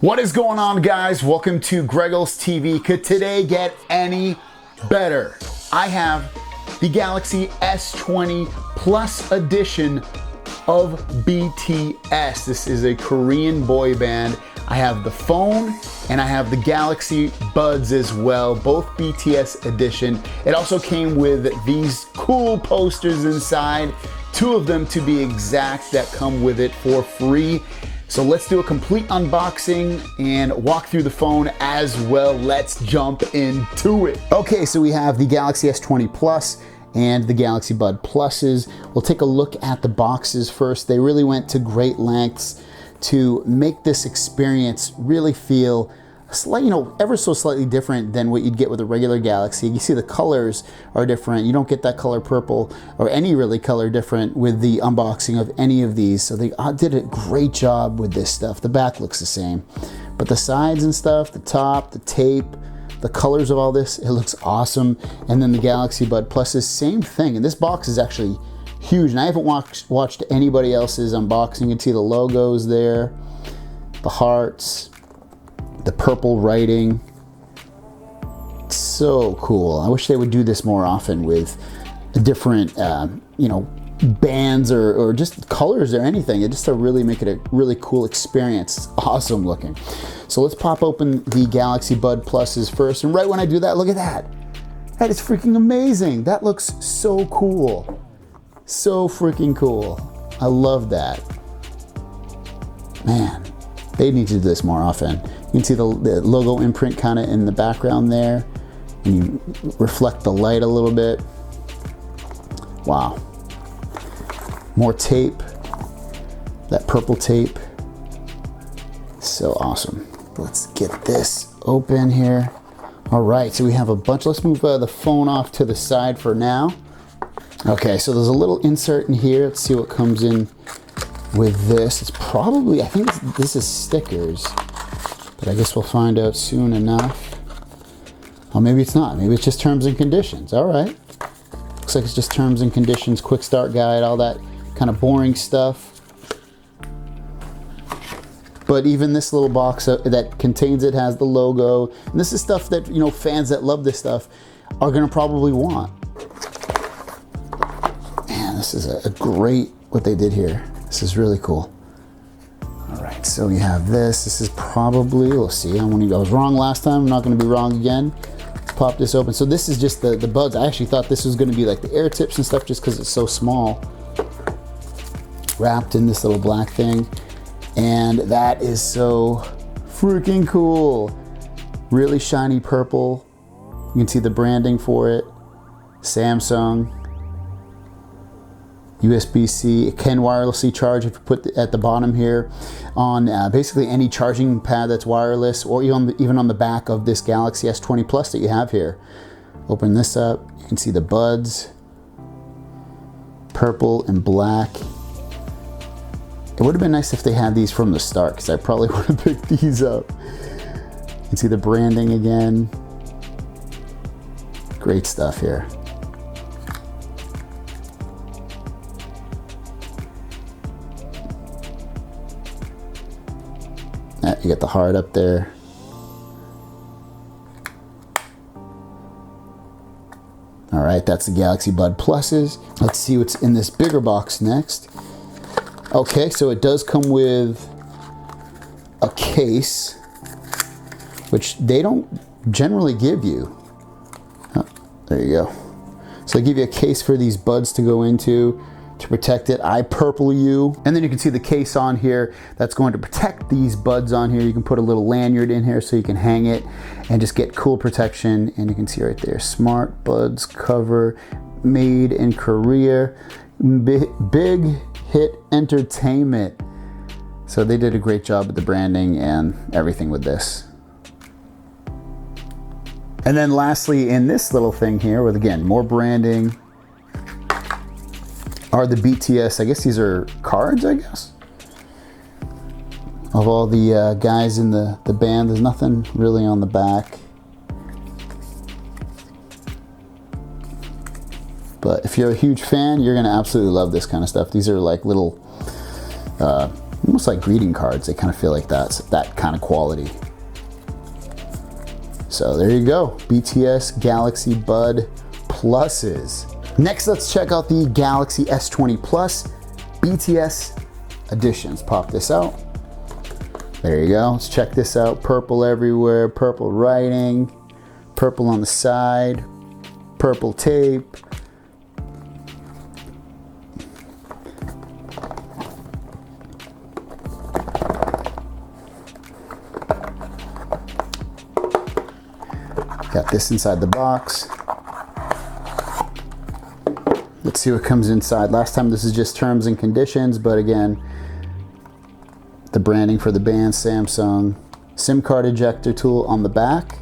What is going on, guys? Welcome to Greggles TV. Could today get any better? I have the Galaxy S20 Plus edition of BTS. This is a Korean boy band. I have the phone and I have the Galaxy Buds as well, both BTS edition. It also came with these cool posters inside, 2 of them to be exact, that come with it for free. So let's do a complete unboxing and walk through the phone as well. Let's jump into it. Okay, so we have the Galaxy S20 Plus and the Galaxy Bud Pluses. We'll take a look at the boxes first. They really went to great lengths to make this experience really feel ever so slightly different than what you'd get with a regular Galaxy. You see the colors are different. You don't get that color purple or any really color different with the unboxing of any of these. So they did a great job with this stuff. The back looks the same, but the sides and stuff, the top, the tape, the colors of all this, it looks awesome. And then the Galaxy Bud Plus is same thing. And this box is actually huge. And I haven't watched anybody else's unboxing. You can see the logos there, the hearts, the purple writing. So cool. I wish they would do this more often with different bands or just colors or anything. Just to really make it a really cool experience. It's awesome looking. So let's pop open the Galaxy Bud Pluses first. And right when I do that, look at that. That is freaking amazing. That looks so cool. So freaking cool. I love that. Man, they need to do this more often. You can see the logo imprint kind of in the background there, and you reflect the light a little bit. Wow. More tape, that purple tape. So awesome. Let's get this open here. All right, so we have a bunch. Let's move the phone off to the side for now. Okay, so there's a little insert in here. Let's see what comes in with this. It's probably, I think this is stickers, but I guess we'll find out soon enough. Oh, maybe it's not. Maybe it's just terms and conditions. All right. Looks like it's just terms and conditions, quick start guide, all that kind of boring stuff. But even this little box that contains it has the logo. And this is stuff that, fans that love this stuff are going to probably want. Man, this is a great, what they did here. This is really cool. All right, so we have this. This is probably, we'll see. I was wrong last time. I'm not going to be wrong again. Let's pop this open. So this is just the buds. I actually thought this was going to be like the air tips and stuff just because it's so small. Wrapped in this little black thing. And that is so freaking cool. Really shiny purple. You can see the branding for it. Samsung. USB-C, it can wirelessly charge if you put at the bottom here on basically any charging pad that's wireless, or even on the back of this Galaxy S20 Plus that you have here. Open this up, you can see the buds, purple and black. It would have been nice if they had these from the start, because I probably would have picked these up. You can see the branding again. Great stuff here. You got the heart up there. All right, that's the Galaxy Bud Pluses. Let's see what's in this bigger box next. Okay, so it does come with a case, which they don't generally give you. Oh, there you go. So they give you a case for these buds to go into to protect it. I purple you. And then you can see the case on here that's going to protect these buds on here. You can put a little lanyard in here so you can hang it and just get cool protection. And you can see right there, Smart Buds cover, made in Korea, big hit entertainment. So they did a great job with the branding and everything with this. And then lastly, in this little thing here with, again, more branding, are the BTS, I guess these are cards, I guess, of all the guys in the band. There's nothing really on the back. But if you're a huge fan, you're gonna absolutely love this kind of stuff. These are like little Almost like greeting cards. They kind of feel like that kind of quality. So there you go, BTS Galaxy Bud Pluses. Next, let's check out the Galaxy S20 Plus BTS editions. Pop this out. There you go. Let's check this out. Purple everywhere, purple writing, purple on the side, purple tape. Got this inside the box. Let's see what comes inside. Last time this is just terms and conditions, but again, the branding for the band, Samsung. SIM card ejector tool on the back.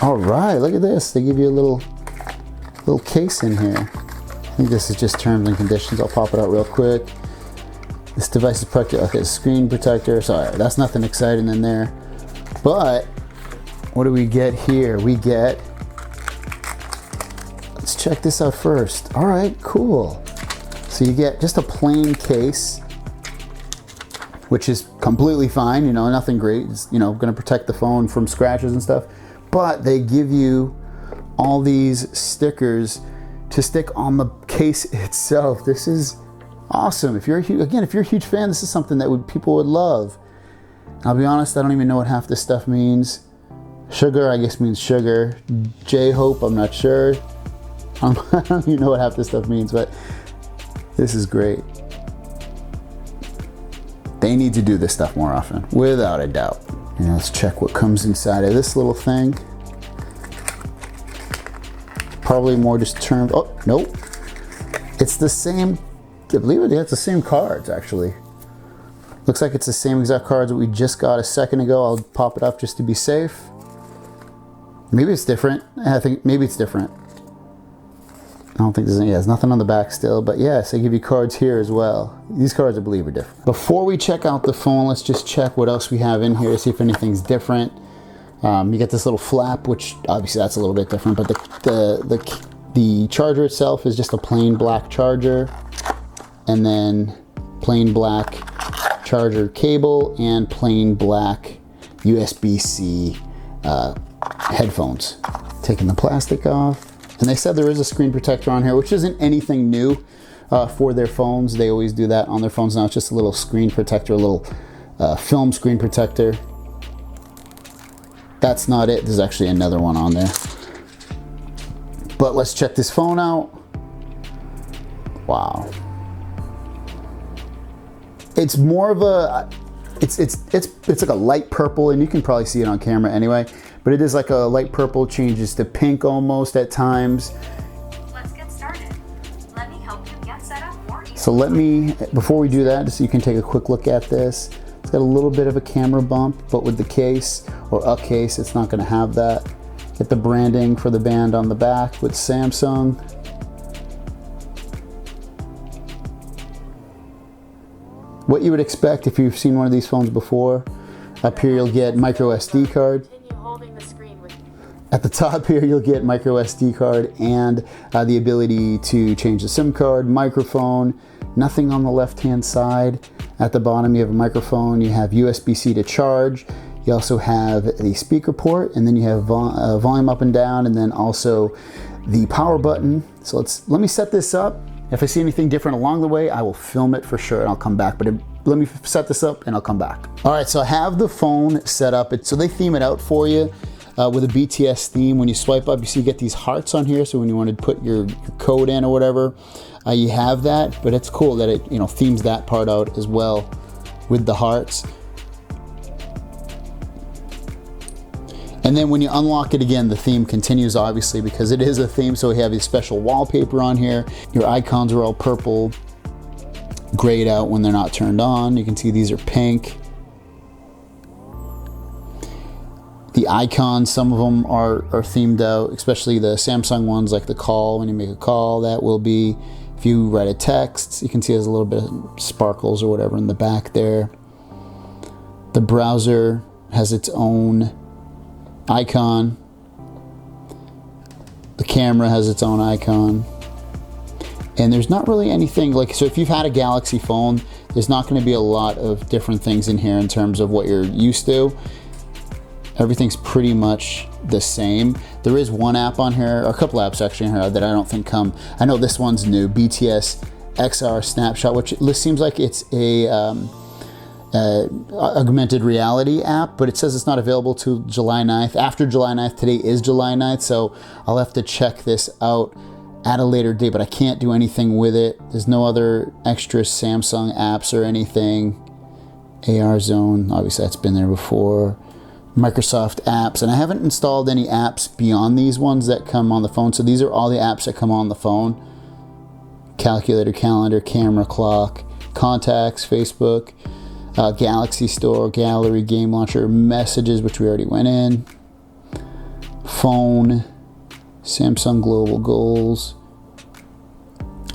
All right, look at this. They give you a little case in here. I think this is just terms and conditions. I'll pop it out real quick. This device is protected. Okay, screen protector. Sorry, that's nothing exciting in there. But what do we get here? We get, let's check this out first. All right, cool. So you get just a plain case, which is completely fine, you know, nothing great. It's, you know, gonna protect the phone from scratches and stuff. But they give you all these stickers to stick on the case itself. This is awesome. If you're a huge fan, this is something that people would love. I'll be honest, I don't even know what half this stuff means. Sugar, I guess, means sugar. J-Hope, I'm not sure. I don't even know what half this stuff means, but this is great. They need to do this stuff more often, without a doubt. And let's check what comes inside of this little thing. Probably more just termed. Oh, nope. It's the same. I believe it's the same cards, actually. Looks like it's the same exact cards that we just got a second ago. I'll pop it up just to be safe. Maybe it's different. I think maybe it's different. I don't think there's nothing on the back still, but yes, they give you cards here as well. These cards, I believe, are different. Before we check out the phone, let's just check what else we have in here to see if anything's different. You get this little flap, which obviously that's a little bit different, but the charger itself is just a plain black charger, and then plain black charger cable and plain black USB-C headphones. Taking the plastic off. And they said there is a screen protector on here, which isn't anything new for their phones. They always do that on their phones now. It's just a little screen protector, a little film screen protector. That's not it. There's actually another one on there. But let's check this phone out. Wow. It's more of a, it's like a light purple, and you can probably see it on camera anyway, but it is like a light purple, changes to pink almost at times. Let's get started. Let me help you get set up more easily. So before we do that, just so you can take a quick look at this, it's got a little bit of a camera bump, but with the case, or a case, it's not gonna have that. Get the branding for the band on the back with Samsung. What you would expect if you've seen one of these phones before. Up here you'll get micro SD card. At the top here you'll get micro SD card and the ability to change the SIM card, microphone. Nothing on the left hand side. At the bottom you have a microphone, you have USB-C to charge. You also have the speaker port, and then you have volume up and down, and then also the power button. So let me set this up. If I see anything different along the way, I will film it for sure and I'll come back. But let me set this up and I'll come back. All right, so I have the phone set up. So they theme it out for you with a BTS theme. When you swipe up, you see you get these hearts on here. So when you want to put your code in or whatever, you have that. But it's cool that it themes that part out as well with the hearts. And then when you unlock it again, the theme continues, obviously, because it is a theme. So we have this special wallpaper on here. Your icons are all purple, grayed out when they're not turned on. You can see these are pink. The icons, some of them are themed out, especially the Samsung ones, like the call. When you make a call, that will be. If you write a text, you can see there's a little bit of sparkles or whatever in the back there. The browser has its own icon. The camera has its own icon. And there's not really anything like, so if you've had a Galaxy phone, there's not going to be a lot of different things in here in terms of what you're used to. Everything's pretty much the same. There is one app on here, or a couple apps actually in here that I don't think come. I know this one's new, BTS XR Snapshot, which seems like it's a augmented reality app, but it says it's not available till July 9th. After July 9th, today is July 9th, so I'll have to check this out at a later date, but I can't do anything with it. There's no other extra Samsung apps or anything. AR Zone, obviously that's been there before. Microsoft apps, and I haven't installed any apps beyond these ones that come on the phone, so these are all the apps that come on the phone. Calculator, calendar, camera, clock, contacts, Facebook, Galaxy Store, gallery, game launcher, messages, which we already went in, phone, Samsung Global Goals.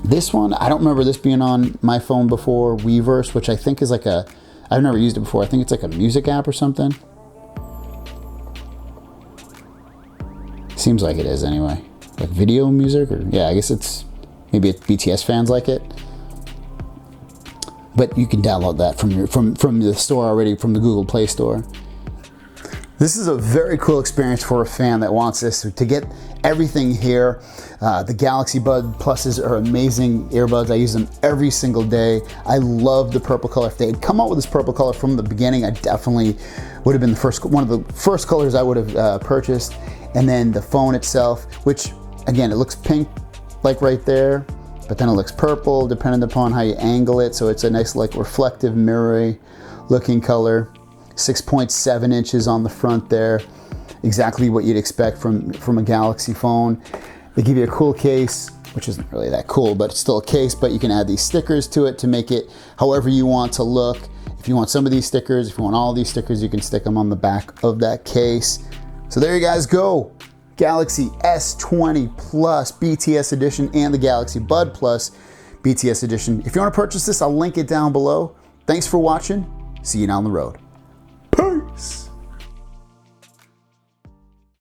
This one, I don't remember this being on my phone before, Weverse, which I think is like I've never used it before. I think it's like a music app or something. Seems like it is anyway. Like video music, or yeah, I guess it's, maybe it's BTS fans like it. But you can download that from the store already, from the Google Play Store. This is a very cool experience for a fan that wants this, to get everything here. The Galaxy Bud Pluses are amazing earbuds. I use them every single day. I love the purple color. If they had come out with this purple color from the beginning, I definitely would have been one of the first colors I would have purchased. And then the phone itself, which again, it looks pink like right there, but then it looks purple depending upon how you angle it. So it's a nice like reflective mirror looking color. 6.7 inches on the front there. Exactly what you'd expect from a Galaxy phone. They give you a cool case, which isn't really that cool, but it's still a case, but you can add these stickers to it to make it however you want to look. If you want some of these stickers, if you want all these stickers, you can stick them on the back of that case. So there you guys go. Galaxy S20 Plus BTS Edition and the Galaxy Bud Plus BTS Edition. If you want to purchase this, I'll link it down below. Thanks for watching. See you down the road.